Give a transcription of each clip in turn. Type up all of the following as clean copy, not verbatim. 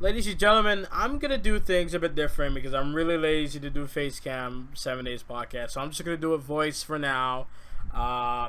ladies and gentlemen, I'm going to do things a bit different because I'm really lazy to do face cam 7 days podcast. So I'm just going to do a voice for now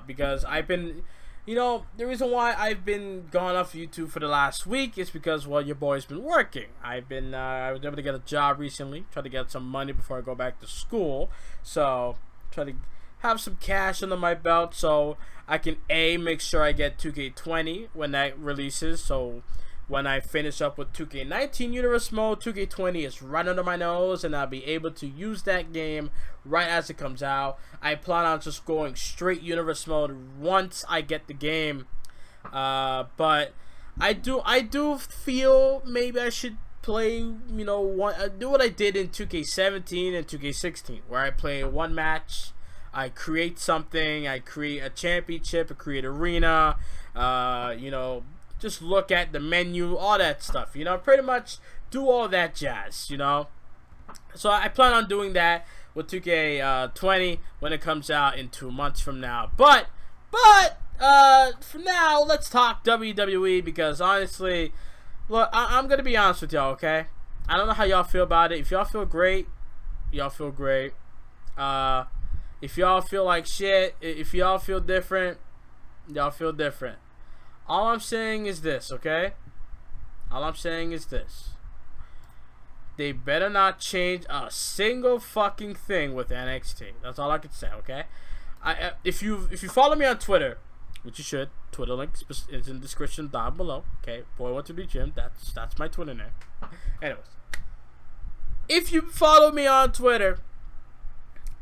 because I've been, the reason why I've been gone off YouTube for the last week is because, well, your boy's been working. I was able to get a job recently, try to get some money before I go back to school. So try to have some cash under my belt so I can make sure I get 2K20 when that releases. So when I finish up with 2K19 Universe Mode, 2K20 is right under my nose, and I'll be able to use that game right as it comes out. I plan on just going straight Universe Mode once I get the game, but I do feel maybe I should play, do what I did in 2K17 and 2K16, where I play one match, I create something, I create a championship, I create arena, just look at the menu, all that stuff, pretty much do all that jazz, So I plan on doing that with 2K20 when it comes out in 2 months from now. But for now, let's talk WWE because honestly, look, I'm going to be honest with y'all, okay? I don't know how y'all feel about it. If y'all feel great, y'all feel great. If y'all feel like shit, if y'all feel different, y'all feel different. All I'm saying is this, okay? All I'm saying is this. They better not change a single fucking thing with NXT. That's all I can say, okay? If you follow me on Twitter, which you should, Twitter link is in the description down below, okay? Boy went to the gym. That's my Twitter name. Anyways, if you follow me on Twitter,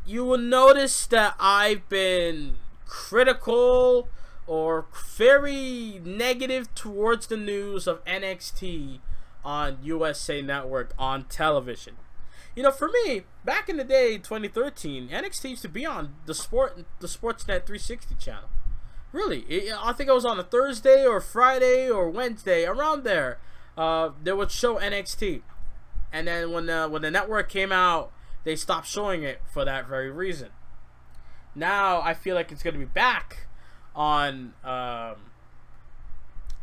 you will notice that I've been critical or very negative towards the news of NXT on USA Network on television. For me, back in the day, 2013, NXT used to be on the Sportsnet 360 channel. Really, I think it was on a Thursday or Friday or Wednesday, around there. They would show NXT, and then when the network came out, they stopped showing it for that very reason. Now I feel like it's gonna be back on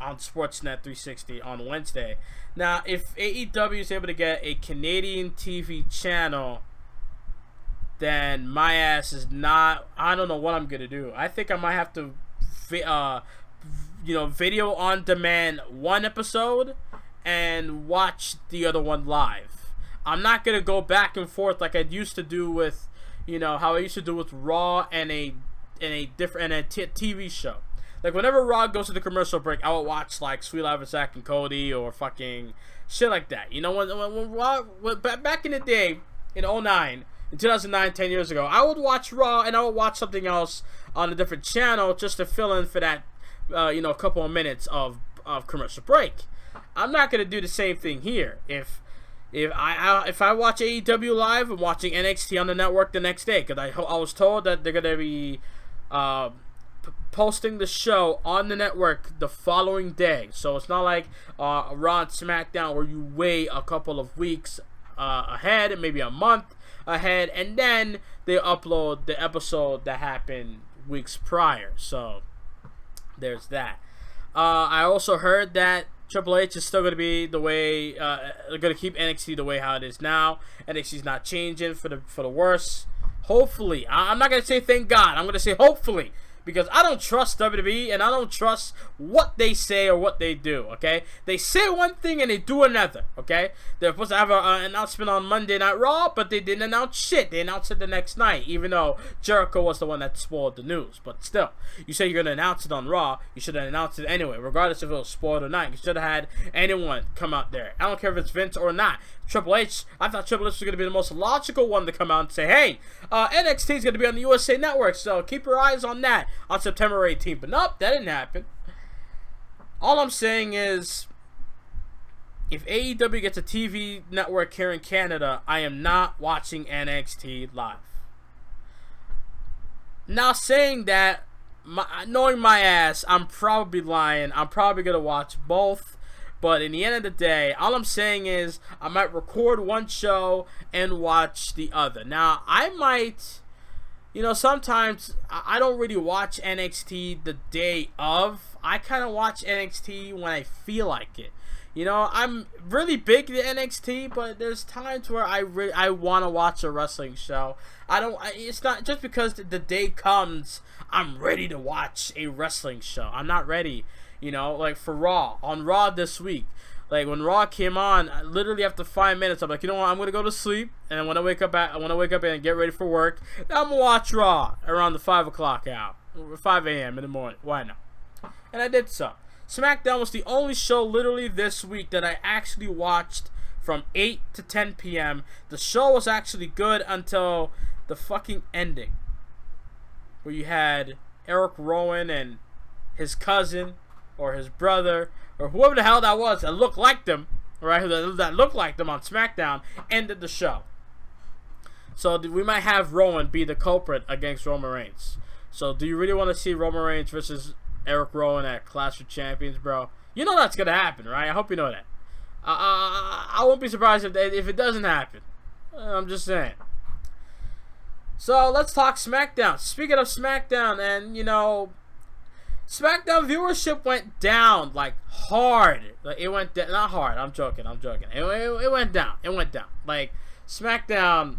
Sportsnet 360 on Wednesday. Now, if AEW is able to get a Canadian TV channel, then my ass is not. I don't know what I'm gonna do. I think I might have to, video on demand one episode and watch the other one live. I'm not gonna go back and forth like I used to do with, how I used to do with Raw and a TV show. Like whenever Raw goes to the commercial break, I would watch like Sweet Life of Zack and Cody or fucking shit like that. When Raw, back in the day in 2009, in 2009, 10 years ago, I would watch Raw and I would watch something else on a different channel just to fill in for that, a couple of minutes of commercial break. I'm not gonna do the same thing here. If I watch AEW live, I'm watching NXT on the network the next day because I was told that they're gonna be posting the show on the network the following day. So it's not like Raw and SmackDown where you wait a couple of weeks ahead, maybe a month ahead, and then they upload the episode that happened weeks prior. So there's that. I also heard that Triple H is still going to be the way, they're going to keep NXT the way how it is now. NXT's not changing for the worse. Hopefully. I'm not going to say thank God. I'm going to say hopefully. Because I don't trust WWE and I don't trust what they say or what they do, okay? They say one thing and they do another, okay? They're supposed to have an announcement on Monday Night Raw, but they didn't announce shit. They announced it the next night, even though Jericho was the one that spoiled the news. But still, you say you're going to announce it on Raw, you should have announced it anyway, regardless if it was spoiled or not. You should have had anyone come out there. I don't care if it's Vince or not. Triple H, I thought Triple H was going to be the most logical one to come out and say, hey, NXT is going to be on the USA Network, so keep your eyes on that on September 18th. But nope, that didn't happen. All I'm saying is, if AEW gets a TV network here in Canada, I am not watching NXT live. Now, saying that, knowing my ass, I'm probably lying. I'm probably going to watch both. But in the end of the day, all I'm saying is I might record one show and watch the other. Now, I might, sometimes I don't really watch NXT the day of. I kind of watch NXT when I feel like it. You know, I'm really big into NXT, but there's times where I want to watch a wrestling show. It's not just because the day comes I'm ready to watch a wrestling show. I'm not ready. You know, like for Raw, on Raw this week. Like when Raw came on, literally after 5 minutes, I'm like, you know what? I'm gonna go to sleep, and then when I wake up and get ready for work, I'm gonna watch Raw around the 5 o'clock hour, 5 a.m. in the morning. Why not? And I did so. SmackDown was the only show literally this week that I actually watched from 8 to 10 p.m. The show was actually good until the fucking ending, where you had Eric Rowan and his cousin or his brother or whoever the hell that was that looked like them, right? That looked like them on SmackDown ended the show. So we might have Rowan be the culprit against Roman Reigns. So do you really want to see Roman Reigns versus Eric Rowan at Clash of Champions, bro? You know that's gonna happen, right? I hope you know that. I won't be surprised if it doesn't happen. I'm just saying. So let's talk SmackDown. Speaking of SmackDown, and you know, SmackDown viewership went down like hard. Like it went not hard. I'm joking. It went down. It went down. Like SmackDown.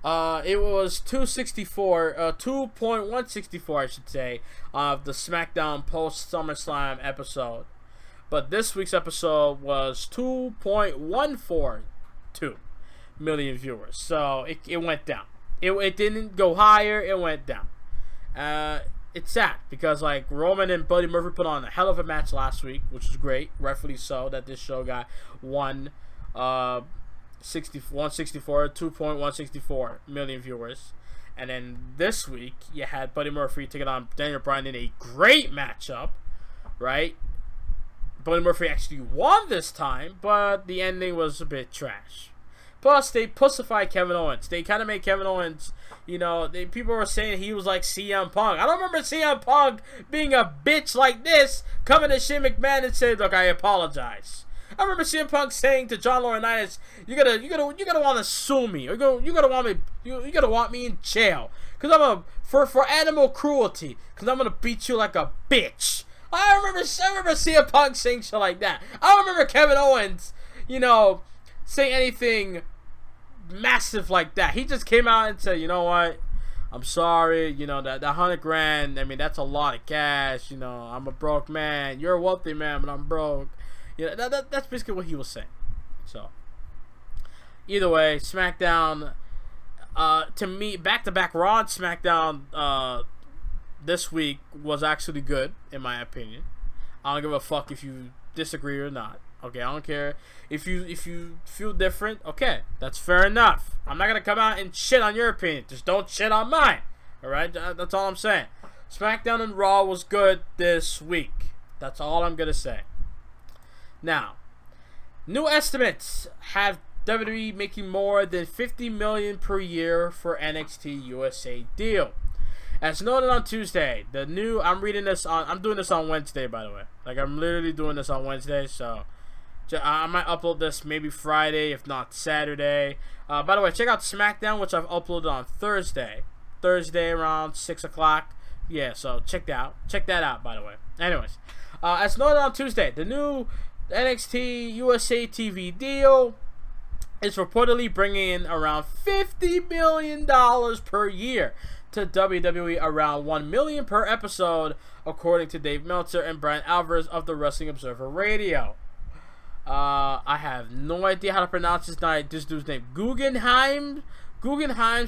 It was 2.164, I should say, of the SmackDown post SummerSlam episode. But this week's episode was 2.142 million viewers. So it went down. It didn't go higher. It went down. It's sad because like Roman and Buddy Murphy put on a hell of a match last week, which was great, rightfully so. That this show got 2.164 million viewers. And then this week you had Buddy Murphy taking on Daniel Bryan in a great matchup, right? Buddy Murphy actually won this time, but the ending was a bit trash. Plus, they pussified Kevin Owens. They kind of made Kevin Owens, you know, people were saying he was like CM Punk. I don't remember CM Punk being a bitch like this, coming to Shane McMahon and saying, look, I apologize. I remember CM Punk saying to John Laurinaitis, "You're gonna want to sue me. You're gonna want me in jail because for animal cruelty. Because I'm gonna beat you like a bitch." I remember CM Punk saying shit like that. I don't remember Kevin Owens, you know, say anything massive like that. He just came out and said, "You know what? I'm sorry. You know that $100,000. I mean, that's a lot of cash. You know, I'm a broke man. You're a wealthy man, but I'm broke." Yeah, that's basically what he was saying. So, either way, SmackDown, to me, back-to-back Raw and SmackDown this week was actually good, in my opinion. I don't give a fuck if you disagree or not. Okay, I don't care. If you feel different, okay, that's fair enough. I'm not going to come out and shit on your opinion. Just don't shit on mine. Alright? That's all I'm saying. SmackDown and Raw was good this week. That's all I'm going to say. Now, new estimates have WWE making more than $50 million per year for NXT USA deal. As noted on Tuesday, I'm doing this on Wednesday, by the way. Like, I'm literally doing this on Wednesday, so I might upload this maybe Friday, if not Saturday. By the way, check out SmackDown, which I've uploaded on Thursday around 6 o'clock. Yeah, so check that out, by the way. Anyways, as noted on Tuesday, the new NXT USA TV deal is reportedly bringing in around $50 million per year to WWE, around $1 million per episode, according to Dave Meltzer and Brian Alvarez of the Wrestling Observer Radio. I have no idea how to pronounce this dude's name. Guggenheim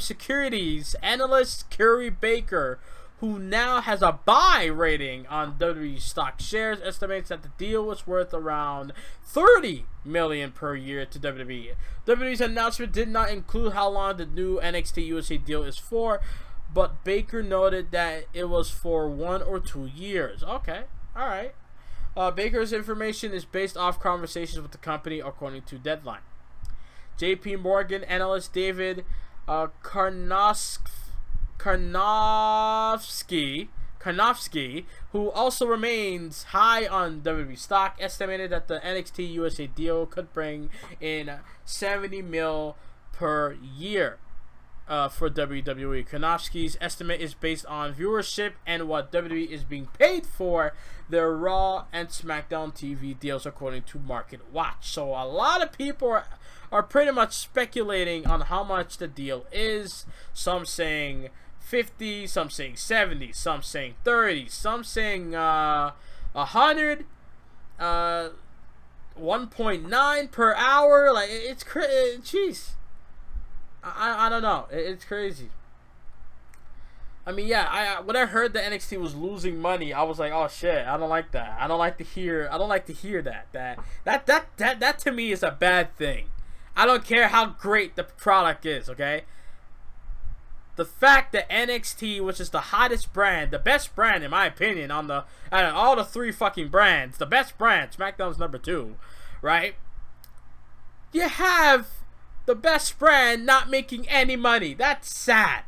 Securities analyst Kerry Baker, who now has a buy rating on WWE stock shares, estimates that the deal was worth around $30 million per year to WWE. WWE's announcement did not include how long the new NXT USA deal is for, but Baker noted that it was for 1 or 2 years. Okay, all right. Baker's information is based off conversations with the company, according to Deadline. JP Morgan analyst David Karnofsky, who also remains high on WWE stock, estimated that the NXT USA deal could bring in $70 million per year. for WWE. Konofsky's estimate is based on viewership and what WWE is being paid for their Raw and SmackDown TV deals, according to Market Watch. So a lot of people are pretty much speculating on how much the deal is. Some saying 50, some saying 70, some saying 30, some saying 100, 1.9 per hour. Like, it's crazy. Jeez. I don't know. It's crazy. I mean, yeah. When I heard that NXT was losing money, I was like, oh shit. I don't like that. I don't like to hear that. That to me is a bad thing. I don't care how great the product is. Okay. The fact that NXT, which is the hottest brand, the best brand in my opinion, out of all the 3 fucking brands, the best brand, SmackDown's number 2, right? You have the best brand not making any money. That's sad.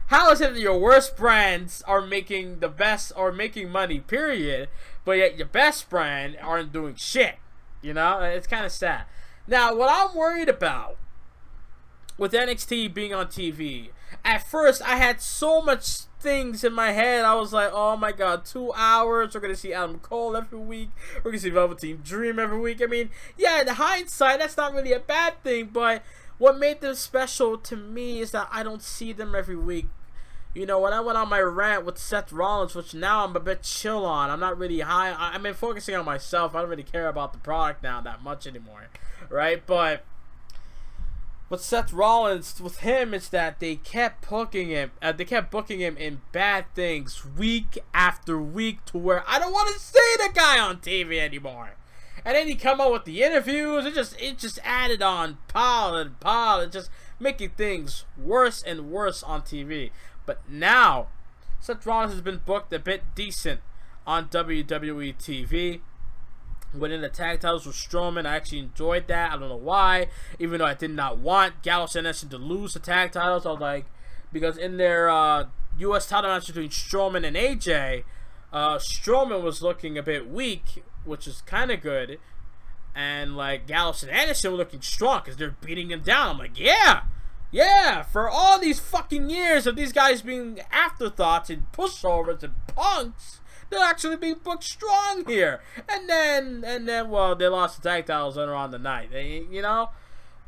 How is it that your worst brands are making the best or making money, period, but yet your best brand aren't doing shit? You know, it's kind of sad. Now, what I'm worried about with NXT being on TV, at first I had so much things in my head. I was like, oh my god, 2 hours, we're gonna see Adam Cole every week, we're gonna see Velveteen Dream every week. I mean, yeah, in hindsight, that's not really a bad thing, but what made them special to me is that I don't see them every week. You know, when I went on my rant with Seth Rollins, which now I'm a bit chill on, I'm not really high, I've been focusing on myself, I don't really care about the product now that much anymore, right? But with Seth Rollins, with him, it's that they kept booking him in bad things week after week, to where I don't want to see the guy on TV anymore. And then he come out with the interviews. It just added on pile and pile, and just making things worse and worse on TV. But now, Seth Rollins has been booked a bit decent on WWE TV. Winning the tag titles with Strowman, I actually enjoyed that. I don't know why, even though I did not want Gallows and Anderson to lose the tag titles. I was like, because in their U.S. title match between Strowman and AJ, Strowman was looking a bit weak, which is kind of good, and like Gallows and Anderson were looking strong because they're beating him down. I'm like, yeah, for all these fucking years of these guys being afterthoughts and pushovers and punks, they're actually being booked strong here. And then, well, they lost the tag titles later on the night, you know?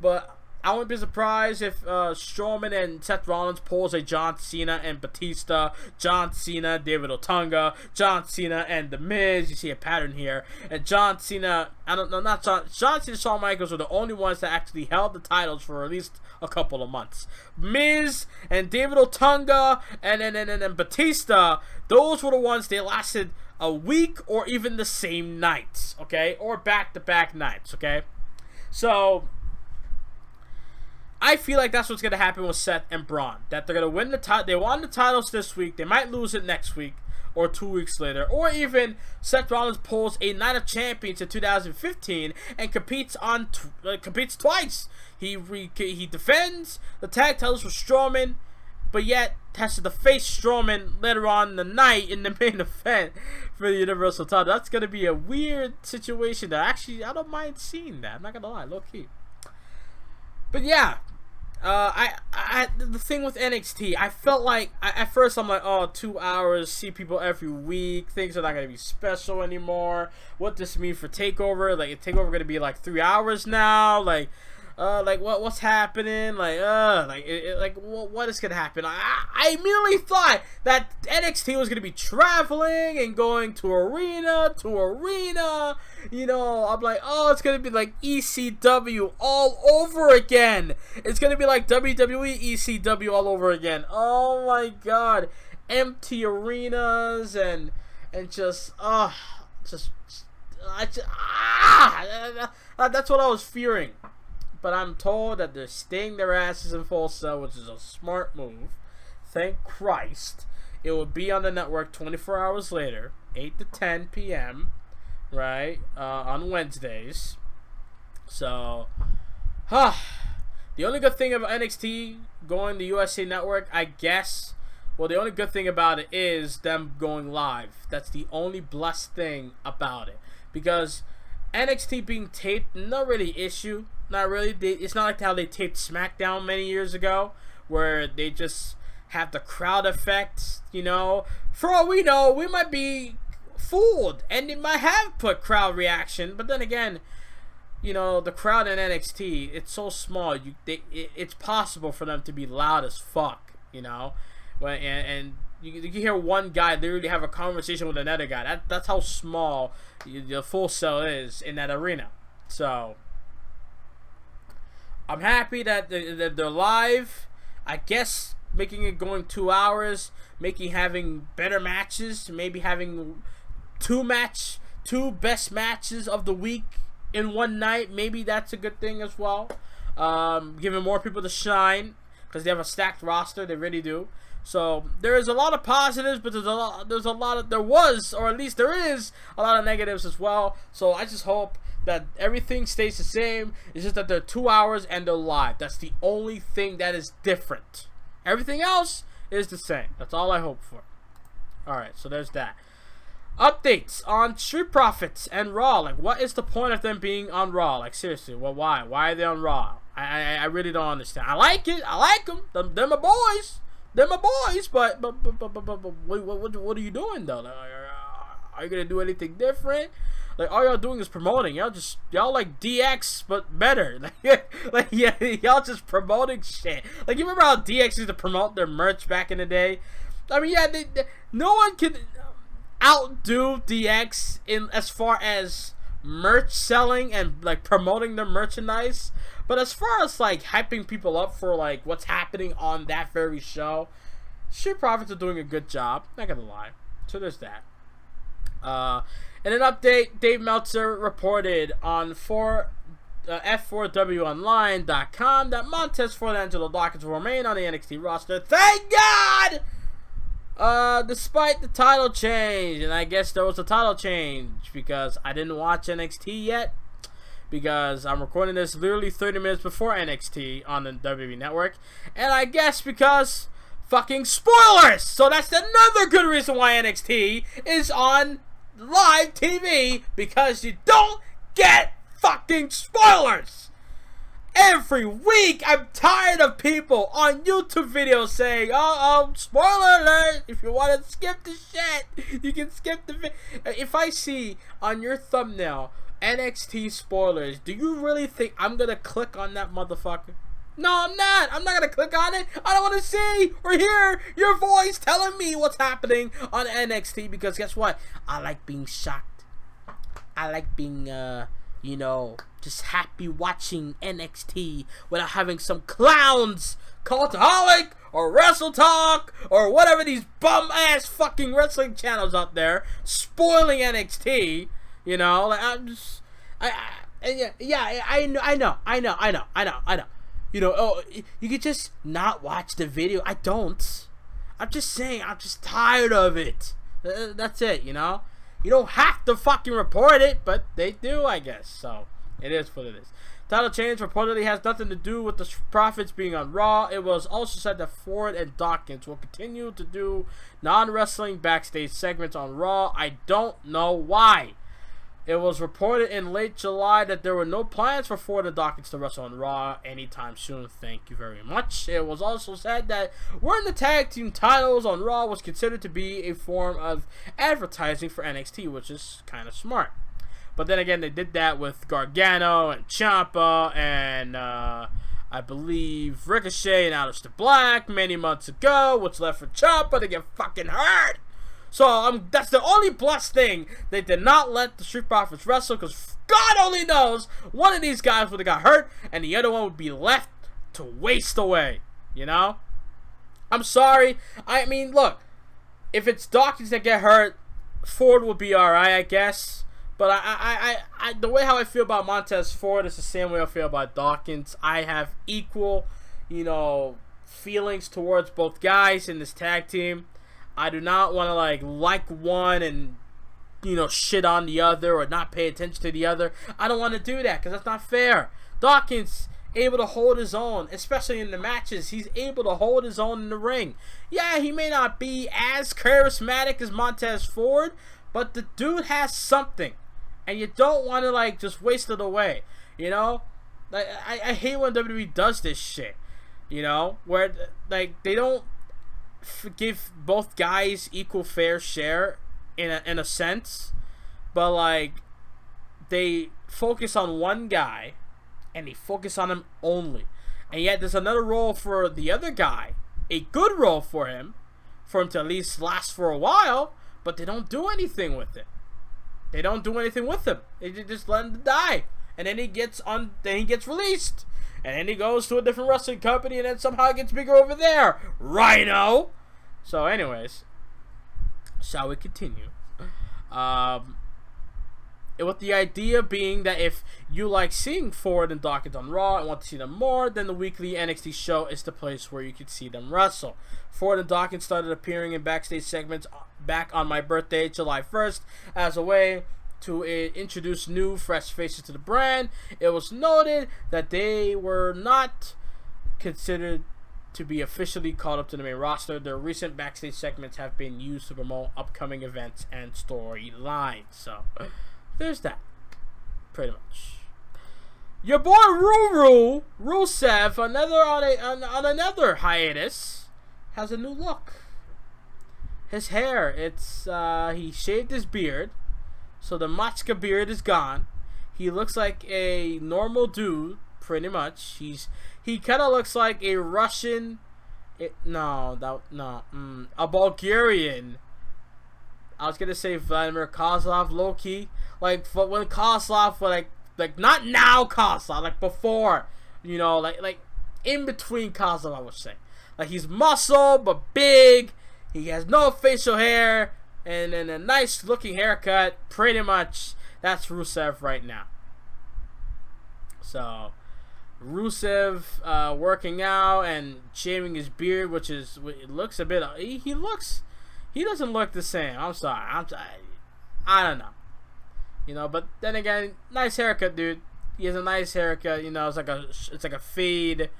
But I wouldn't be surprised if Strowman and Seth Rollins pulls a John Cena and Batista, John Cena, David Otunga, John Cena and The Miz. You see a pattern here. And John Cena, John Cena and Shawn Michaels were the only ones that actually held the titles for at least a couple of months. Miz and David Otunga and Batista, those were the ones they lasted a week or even the same nights, okay? Or back-to-back nights, okay? So I feel like that's what's going to happen with Seth and Braun. That they're going to win the title. They won the titles this week. They might lose it next week or 2 weeks later. Or even Seth Rollins pulls a Night of Champions in 2015 and competes twice. He defends the tag titles for Strowman, but yet has to face Strowman later on in the night in the main event for the Universal title. That's going to be a weird situation that actually I don't mind seeing that. I'm not going to lie, low key. But yeah, the thing with NXT, I felt like, at first I'm like, oh, 2 hours, see people every week, things are not going to be special anymore. What does this mean for TakeOver? Like, is TakeOver going to be like 3 hours now? Like what's happening? What is gonna happen? I immediately thought that NXT was gonna be traveling and going to arena to arena. You know, I'm like, oh, it's gonna be like ECW all over again. It's gonna be like WWE ECW all over again. Oh my god, empty arenas and just that's what I was fearing. But I'm told that they're staying their asses in Full Sail, which is a smart move. Thank Christ. It will be on the network 24 hours later, 8 to 10 p.m., right, on Wednesdays. So, the only good thing about NXT going to USA Network, I guess, well, the only good thing about it is them going live. That's the only blessed thing about it. Because NXT being taped, not really issue. Not really. It's not like how they taped SmackDown many years ago, where they just have the crowd effect, you know. For all we know, we might be fooled, and it might have put crowd reaction, but then again, you know, the crowd in NXT, it's so small, it's possible for them to be loud as fuck, you know. And you can hear one guy literally have a conversation with another guy. That's how small the Full Sail is in that arena. So I'm happy that they're live. I guess making it going 2 hours, having better matches, maybe having two best matches of the week in one night. Maybe that's a good thing as well. Giving more people to shine because they have a stacked roster. They really do. So there is a lot of positives, but there is a lot of negatives as well. So I just hope that everything stays the same. It's just that they're 2 hours and they're live. That's the only thing that is different. Everything else is the same. That's all I hope for. Alright, so there's that. Updates on Street Profits and Raw. Like, what is the point of them being on Raw? Like, seriously, well, why? Why are they on Raw? I really don't understand. I like it. I like them. They're my boys. They're my boys. But what are you doing, though? Like, are you going to do anything different? Like, all y'all doing is promoting. Y'all like DX, but better. Like, yeah, y'all just promoting shit. Like, you remember how DX used to promote their merch back in the day? I mean, yeah, no one can outdo DX in as far as merch selling and like promoting their merchandise. But as far as like hyping people up for like what's happening on that very show, Street Profits are doing a good job. Not gonna lie. So there's that. In an update, Dave Meltzer reported on F4WOnline.com that Montez Ford and Angelo Dawkins will remain on the NXT roster. Thank God! Despite the title change, and I guess there was a title change because I didn't watch NXT yet, because I'm recording this literally 30 minutes before NXT on the WWE Network, and I guess because fucking spoilers! So that's another good reason why NXT is on live TV, because you don't get fucking spoilers! Every week, I'm tired of people on YouTube videos saying, spoiler alert, if you want to skip the shit, you can skip the video. If I see on your thumbnail, NXT spoilers, do you really think I'm going to click on that motherfucker? No, I'm not. I'm not going to click on it. I don't want to see or hear your voice telling me what's happening on NXT, because guess what? I like being shocked. I like being, just happy watching NXT without having some clowns, Cultaholic or Wrestle Talk or whatever these bum ass fucking wrestling channels out there spoiling NXT. You know, like I know. You know, you could just not watch the video. I don't. I'm just saying, I'm just tired of it. That's it, you know. You don't have to fucking report it, but they do, I guess. So it is what it is. Title change reportedly has nothing to do with the Profits being on Raw. It was also said that Ford and Dawkins will continue to do non-wrestling backstage segments on Raw. I don't know why. It was reported in late July that there were no plans for Ford and Dawkins to wrestle on Raw anytime soon. Thank you very much. It was also said that wearing the tag team titles on Raw was considered to be a form of advertising for NXT, which is kind of smart. But then again, they did that with Gargano and Ciampa and I believe Ricochet and Aleister Black many months ago, which left for Ciampa to get fucking hurt. So that's the only plus thing. They did not let the Street Profits wrestle, because God only knows one of these guys would have got hurt and the other one would be left to waste away. You know? I'm sorry. I mean, look, if it's Dawkins that get hurt, Ford will be alright, I guess. But I the way how I feel about Montez Ford is the same way I feel about Dawkins. I have equal, feelings towards both guys in this tag team. I do not want to like one and shit on the other or not pay attention to the other. I don't want to do that because that's not fair. Dawkins able to hold his own, especially in the matches. He's able to hold his own in the ring. Yeah, he may not be as charismatic as Montez Ford, but the dude has something, and you don't want to just waste it away. I hate when WWE does this shit. You know, where like they don't give both guys equal fair share in a sense, but like they focus on one guy and they focus on him only, and yet there's another role for the other guy, a good role for him to at least last for a while, but they don't do anything with it. They don't do anything with him. They just let him die, and then he gets released, and then he goes to a different wrestling company, and then somehow it gets bigger over there. Rhino. So, anyways, shall we continue? With the idea being that if you like seeing Ford and Dawkins on Raw and want to see them more, then the weekly NXT show is the place where you can see them wrestle. Ford and Dawkins started appearing in backstage segments back on my birthday, July 1st, as a way to introduce new, fresh faces to the brand. It was noted that they were not considered to be officially called up to the main roster. Their recent backstage segments have been used to promote upcoming events and storylines. So there's that, pretty much. Your boy Rusev, on another hiatus, has a new look. His hair, he shaved his beard, so the Machka beard is gone. He looks like a normal dude, pretty much. He kind of looks like a Russian, a Bulgarian. I was gonna say Vladimir Kozlov, low key, like when Kozlov, like not now Kozlov, like before, you know, like in between Kozlov, I would say. Like he's muscle but big. He has no facial hair and a nice looking haircut. Pretty much, that's Rusev right now. So Rusev working out and shaving his beard, which is, it looks a bit. He doesn't look the same. I'm sorry. I don't know. You know, but then again, nice haircut, dude. He has a nice haircut. You know, it's like a fade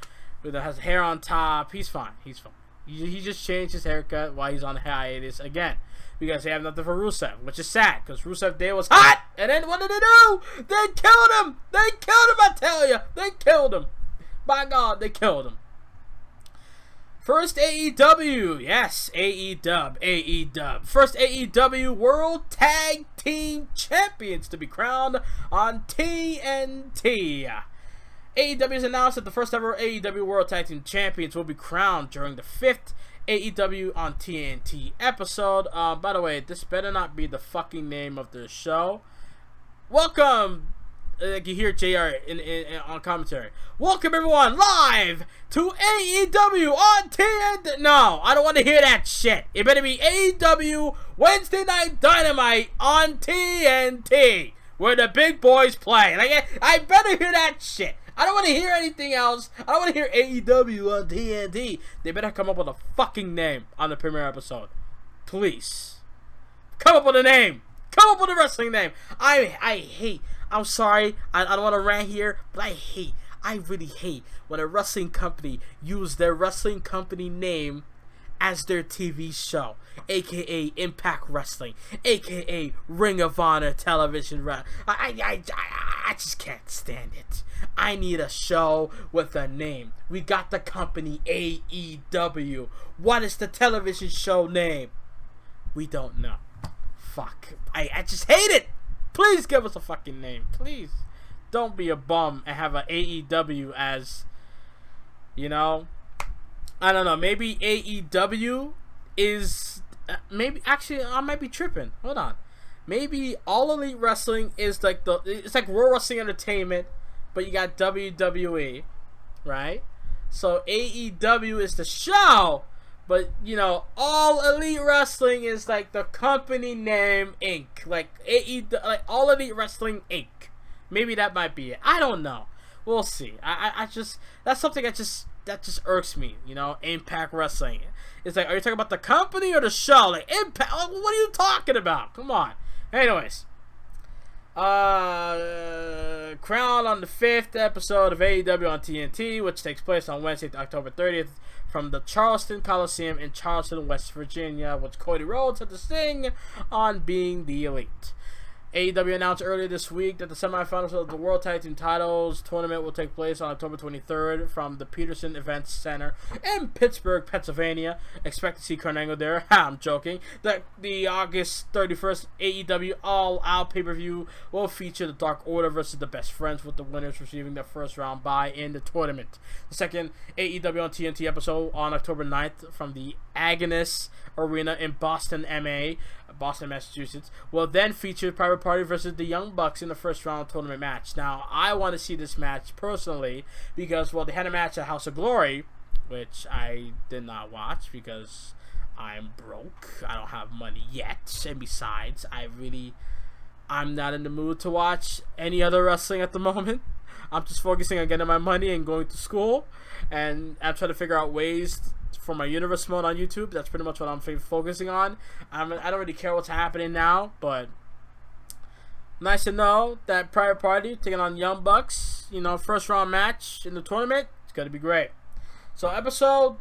with has hair on top. He's fine. He just changed his haircut while he's on hiatus again, because they have nothing for Rusev, which is sad, because Rusev Day was hot, and then what did they do? They killed him! They killed him, I tell you! They killed him! By God, they killed him. First AEW, yes, AEW. First AEW World Tag Team Champions to be crowned on TNT. AEW has announced that the first ever AEW World Tag Team Champions will be crowned during the 5th AEW on TNT episode. By the way, this better not be the fucking name of the show. Welcome, like you hear JR on commentary. Welcome everyone live to AEW on TNT. No, I don't want to hear that shit. It better be AEW Wednesday Night Dynamite on TNT, where the big boys play. Like, I better hear that shit. I don't want to hear anything else. I don't want to hear AEW on TNT. They better come up with a fucking name on the premiere episode. Please. Come up with a name. Come up with a wrestling name. I hate. I'm sorry. I don't want to rant here, but I really hate when a wrestling company use their wrestling company name as their TV show, aka Impact Wrestling, aka Ring of Honor television wrestling. I just can't stand it. I need a show with a name. We got the company AEW. What is the television show name? We don't know. Fuck. I just hate it. Please give us a fucking name. Please. Don't be a bum and have a AEW as, you know, I don't know. Maybe AEW is maybe, actually I might be tripping. Hold on. Maybe All Elite Wrestling is like it's like World Wrestling Entertainment, but you got WWE, right? So AEW is the show, but you know, All Elite Wrestling is like the company name Inc. Like like All Elite Wrestling Inc. Maybe that might be it. I don't know. We'll see. I just, that's something that just irks me, you know. Impact Wrestling. It's like, are you talking about the company or the show? Like, Impact, like, what are you talking about? Come on. Anyways, crowned on the 5th episode of AEW on TNT, which takes place on Wednesday, October 30th, from the Charleston Coliseum in Charleston, West Virginia, which Cody Rhodes had to sing on Being the Elite. AEW announced earlier this week that the semifinals of the World Tag Team Titles tournament will take place on October 23rd from the Peterson Events Center in Pittsburgh, Pennsylvania. Expect to see Kurt Angle there. I'm joking. The August 31st AEW All Out pay-per-view will feature the Dark Order versus the Best Friends, with the winners receiving their first round bye in the tournament. The second AEW on TNT episode on October 9th from the Agnes Arena in Boston, Massachusetts, will then feature Private Party versus the Young Bucks in the first round tournament match. Now, I want to see this match personally because, well, they had a match at House of Glory, which I did not watch because I'm broke. I don't have money yet. And besides, I'm not in the mood to watch any other wrestling at the moment. I'm just focusing on getting my money and going to school. And I'm trying to figure out ways for my universe mode on YouTube. That's pretty much what I'm focusing on. I don't really care what's happening now, but nice to know that Private Party taking on Young Bucks, first round match in the tournament. It's going to be great. So episode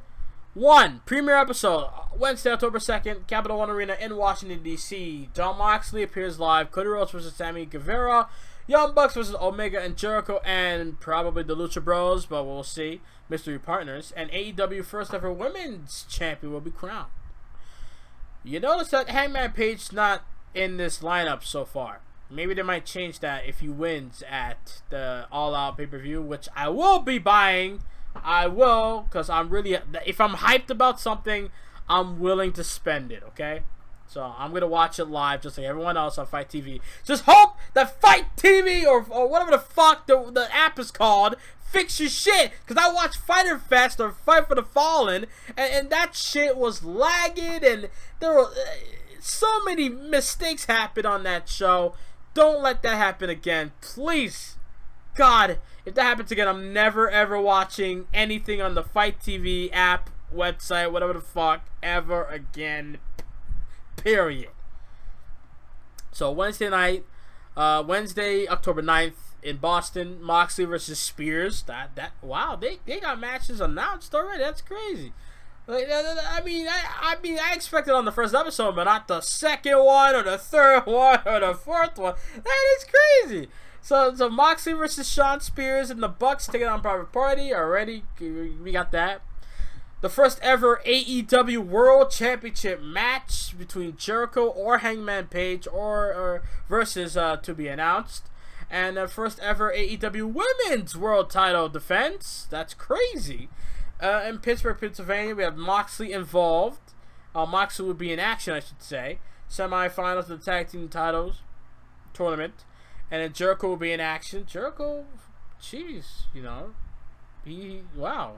1, premiere episode, Wednesday, October 2nd, Capital One Arena in Washington, D.C. Jon Moxley appears live. Cody Rhodes versus Sammy Guevara. Young Bucks versus Omega and Jericho, and probably the Lucha Bros, but we'll see. Mystery partners. And AEW first ever women's champion will be crowned. You notice that Hangman Page's not in this lineup so far. Maybe they might change that if he wins at the All Out pay-per-view, which I will be buying. I will, because if I'm hyped about something, I'm willing to spend it, okay? So I'm going to watch it live just like everyone else on Fight TV. Just hope that Fight TV or whatever the fuck the app is called fix your shit. Because I watched Fighter Fest or Fight for the Fallen, and that shit was lagging, and there were so many mistakes happened on that show. Don't let that happen again, please. God, if that happens again, I'm never ever watching anything on the Fight TV app, website, whatever the fuck, ever again. Period. So Wednesday night, Wednesday, October 9th in Boston, Moxley versus Spears. Wow, they got matches announced already. That's crazy. I expected on the first episode, but not the second one or the third one or the fourth one. That is crazy. So Moxley versus Shawn Spears and the Bucks taking on Private Party already. We got that. The first ever AEW World Championship match between Jericho or Hangman Page or versus to be announced. And the first ever AEW Women's World Title defense. That's crazy. In Pittsburgh, Pennsylvania, we have Moxley involved. Moxley would be in action, I should say. Semifinals of the Tag Team Titles tournament. And then Jericho will be in action. Jericho, jeez, wow.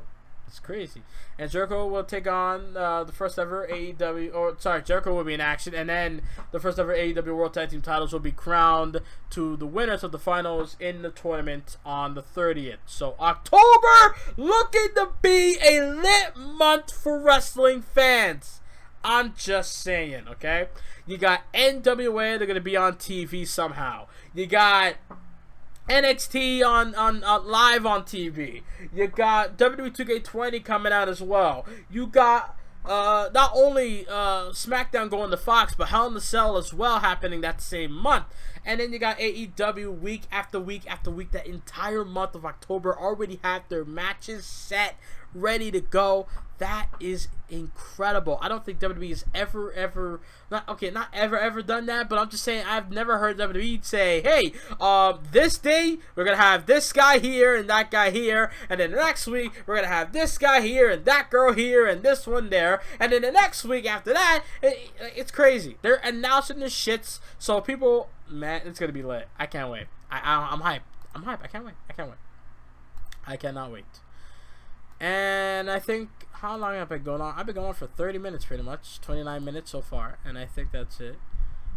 It's crazy. And Jericho will take on the first ever Jericho will be in action, and then the first ever AEW World Tag Team titles will be crowned to the winners of the finals in the tournament on the 30th. So October looking to be a lit month for wrestling fans. I'm just saying, okay? You got NWA, they're going to be on TV somehow. You got NXT on live on TV. You got WWE 2K20 coming out as well. You got not only SmackDown going to Fox, but Hell in a Cell as well happening that same month. And then you got AEW week after week after week. That entire month of October already have their matches set, ready to go. That is incredible. I don't think WWE has ever done that, but I'm just saying I've never heard WWE say, hey, this day we're going to have this guy here and that guy here, and then the next week we're going to have this guy here and that girl here and this one there, and then the next week after that, it's crazy. They're announcing the shits, so people, man, it's going to be lit. I can't wait. I'm hyped. I can't wait. I cannot wait. And I think, how long have I been going on? I've been going on for 30 minutes pretty much. 29 minutes so far. And I think that's it.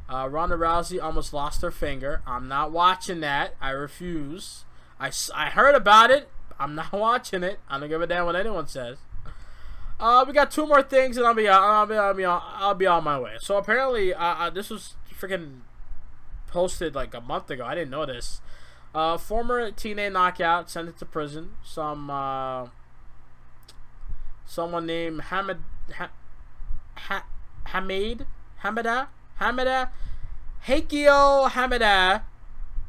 Ronda Rousey almost lost her finger. I'm not watching that. I refuse. I heard about it. I'm not watching it. I don't give a damn what anyone says. We got 2 more things and I'll be on my way. So apparently, this was freaking posted like a month ago. I didn't know this. Former TNA Knockout sentenced to prison. Someone named Hamada Hikio Hamada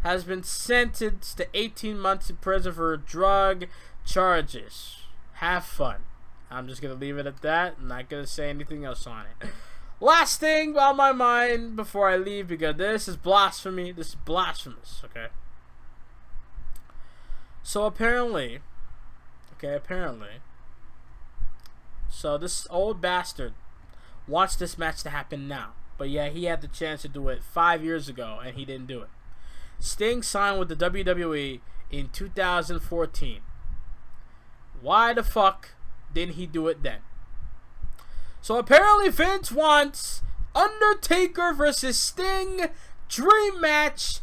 has been sentenced to 18 months in prison for drug charges. Have fun. I'm just going to leave it at that. I'm not going to say anything else on it. Last thing on my mind before I leave, because this is blasphemy. This is blasphemous, okay? So apparently, so this old bastard wants this match to happen now. But yeah, he had the chance to do it 5 years ago, and he didn't do it. Sting signed with the WWE in 2014. Why the fuck didn't he do it then? So apparently Vince wants Undertaker versus Sting dream match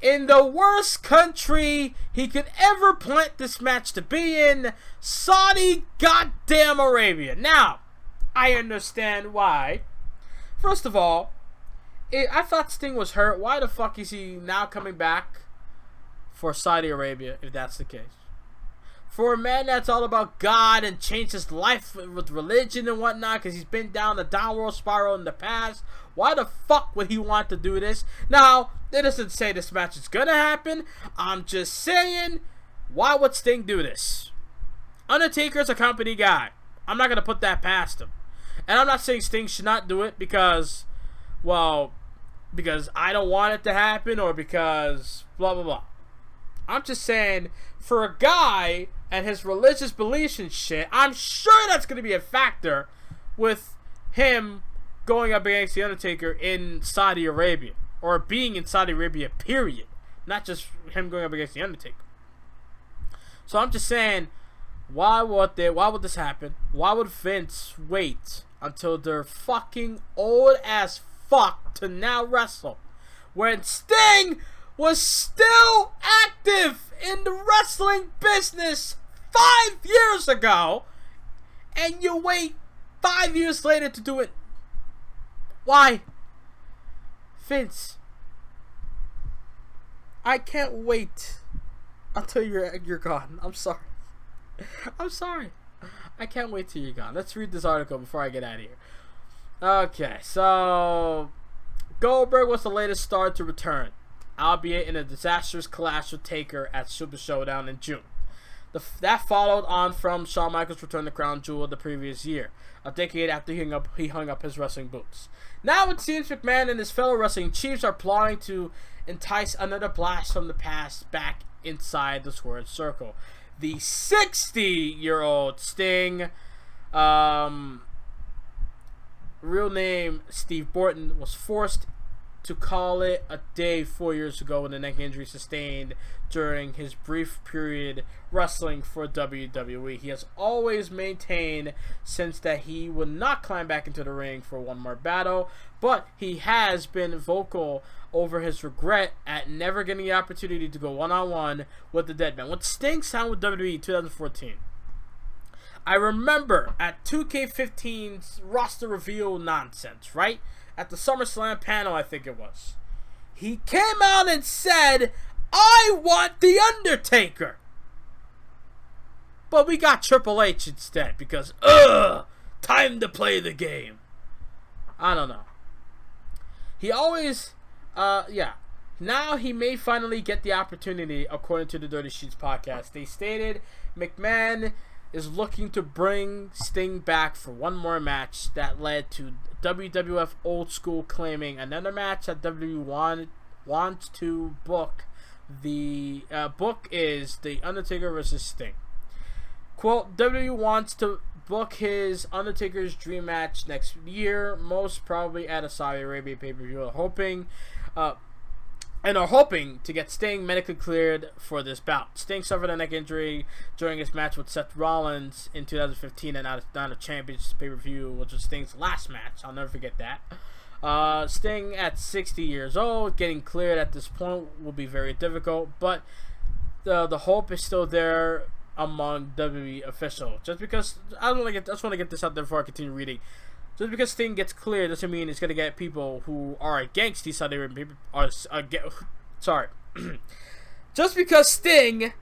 in the worst country he could ever plant this match to be in, Saudi goddamn Arabia. Now, I understand why. First of all, I thought Sting was hurt. Why the fuck is he now coming back for Saudi Arabia, if that's the case? For a man that's all about God and changed his life with religion and whatnot, because he's been down the downward spiral in the past, why the fuck would he want to do this? Now, it doesn't say this match is gonna happen. I'm just saying, why would Sting do this? Undertaker's a company guy. I'm not gonna put that past him. And I'm not saying Sting should not do it because, well, because I don't want it to happen or because blah blah blah. I'm just saying, for a guy and his religious beliefs and shit, I'm sure that's going to be a factor with him going up against The Undertaker in Saudi Arabia. Or being in Saudi Arabia, period. Not just him going up against The Undertaker. So I'm just saying, why would this happen? Why would Vince wait until they're fucking old as fuck to now wrestle? When Sting was still active in the wrestling business 5 years ago, and you wait 5 years later to do it. Why? Vince, I can't wait until you're gone. I'm sorry. I'm sorry. I can't wait till you're gone. Let's read this article before I get out of here. Okay, so Goldberg was the latest star to return, albeit in a disastrous clash with Taker at Super Showdown in June. That followed on from Shawn Michaels' return to Crown Jewel the previous year, a decade after he hung up his wrestling boots. Now it seems McMahon and his fellow wrestling chiefs are plotting to entice another blast from the past back inside the squared circle. The 60-year-old Sting, real name Steve Borton, was forced to call it a day 4 years ago when the neck injury sustained during his brief period wrestling for WWE. He has always maintained since that he would not climb back into the ring for one more battle, but he has been vocal over his regret at never getting the opportunity to go one-on-one with the Dead Man. When Sting signed with WWE in 2014, I remember at 2K15's roster reveal nonsense, right? At the SummerSlam panel, I think it was. He came out and said, I want The Undertaker. But we got Triple H instead because, time to play the game. I don't know. He always, now he may finally get the opportunity, according to the Dirty Sheets podcast. They stated McMahon is looking to bring Sting back for one more match that led to WWF Old School claiming another match that WWE wants to book. The book is The Undertaker versus Sting. Quote, WWE wants to book his Undertaker's dream match next year, most probably at a Saudi Arabia pay-per-view, are hoping to get Sting medically cleared for this bout. Sting suffered a neck injury during his match with Seth Rollins in 2015 and out of Championship pay-per-view, which was Sting's last match. I'll never forget that. Sting at 60 years old, getting cleared at this point will be very difficult, but the hope is still there among WWE officials. Just because I just want to get this out there before I continue reading. Just because Sting gets cleared doesn't mean it's going to get people who are against these Saudi Arabian people. Sorry. Just because Sting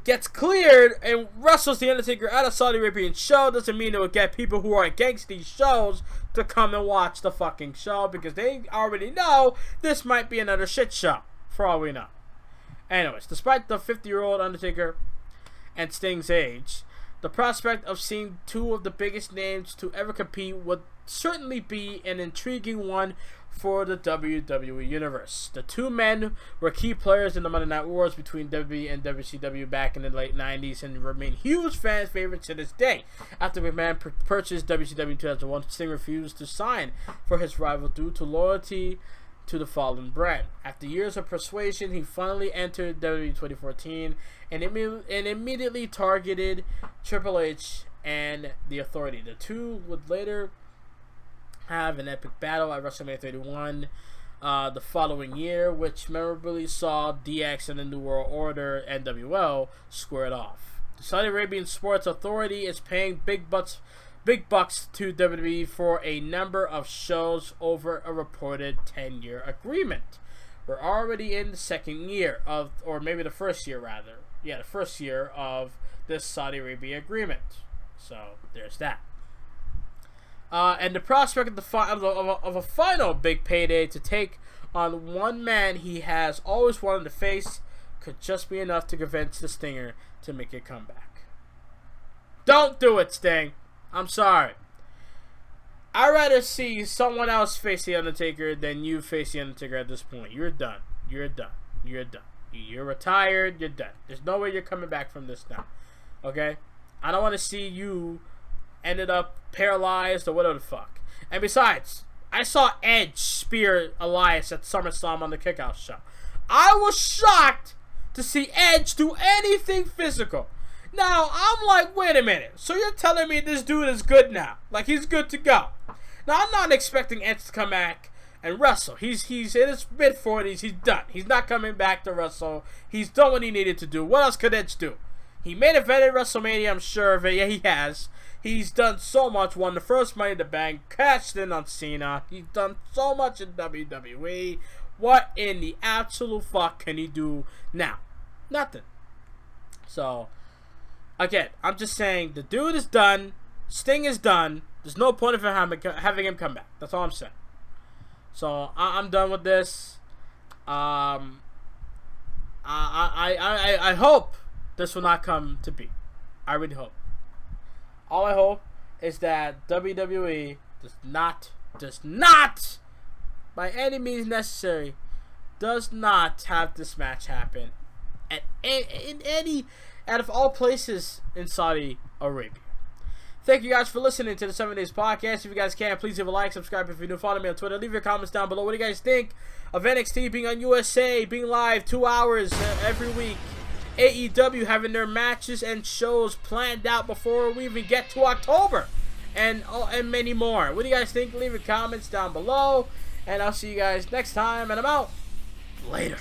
gets cleared and wrestles the Undertaker at a Saudi Arabian show doesn't mean it will get people who are against these shows to come and watch the fucking show, because they already know this might be another shit show, for all we know. Anyways, despite the 50-year-old Undertaker and Sting's age, the prospect of seeing two of the biggest names to ever compete would certainly be an intriguing one for the WWE Universe. The two men were key players in the Monday Night Wars between WWE and WCW back in the late 90s and remain huge fan favorites to this day. After McMahon purchased WCW in 2001, Sting refused to sign for his rival due to loyalty to the fallen brand. After years of persuasion, he finally entered WWE 2014 and immediately targeted Triple H and the Authority. The two would later have an epic battle at WrestleMania 31 the following year, which memorably saw DX and the New World Order NWO squared off. The Saudi Arabian Sports Authority is paying big bucks to WWE for a number of shows over a reported 10-year agreement. We're already in the second year of, or maybe the first year rather. Yeah, the first year of this Saudi Arabia agreement. So there's that. And the prospect of a final big payday to take on one man he has always wanted to face could just be enough to convince the Stinger to make a comeback. Don't do it, Sting. I'm sorry. I'd rather see someone else face the Undertaker than you face the Undertaker at this point. You're done. You're done. You're done. You're retired. You're done. There's no way you're coming back from this now. Okay? I don't want to see you ended up paralyzed or whatever the fuck. And besides, I saw Edge spear Elias at SummerSlam on the Kickout show. I was shocked to see Edge do anything physical. Now, I'm like, wait a minute. So you're telling me this dude is good now? Like, he's good to go. Now, I'm not expecting Edge to come back and wrestle. He's in his mid-40s. He's done. He's not coming back to wrestle. He's done what he needed to do. What else could Edge do? He made a vet at WrestleMania, I'm sure of it. Yeah, he has. He's done so much. Won the first Money in the Bank. Cashed in on Cena. He's done so much in WWE. What in the absolute fuck can he do now? Nothing. So, again, I'm just saying, the dude is done. Sting is done. There's no point of having him come back. That's all I'm saying. So, I'm done with this. I hope this will not come to be. I really hope. All I hope is that WWE does not, by any means necessary, does not have this match happen out of all places in Saudi Arabia. Thank you guys for listening to the 7 Days Podcast. If you guys can, please leave a like, subscribe if you're new, follow me on Twitter, leave your comments down below. What do you guys think of NXT being on USA, being live 2 hours every week? AEW having their matches and shows planned out before we even get to October, and many more. What do you guys think? Leave your comments down below, and I'll see you guys next time, and I'm out. Later.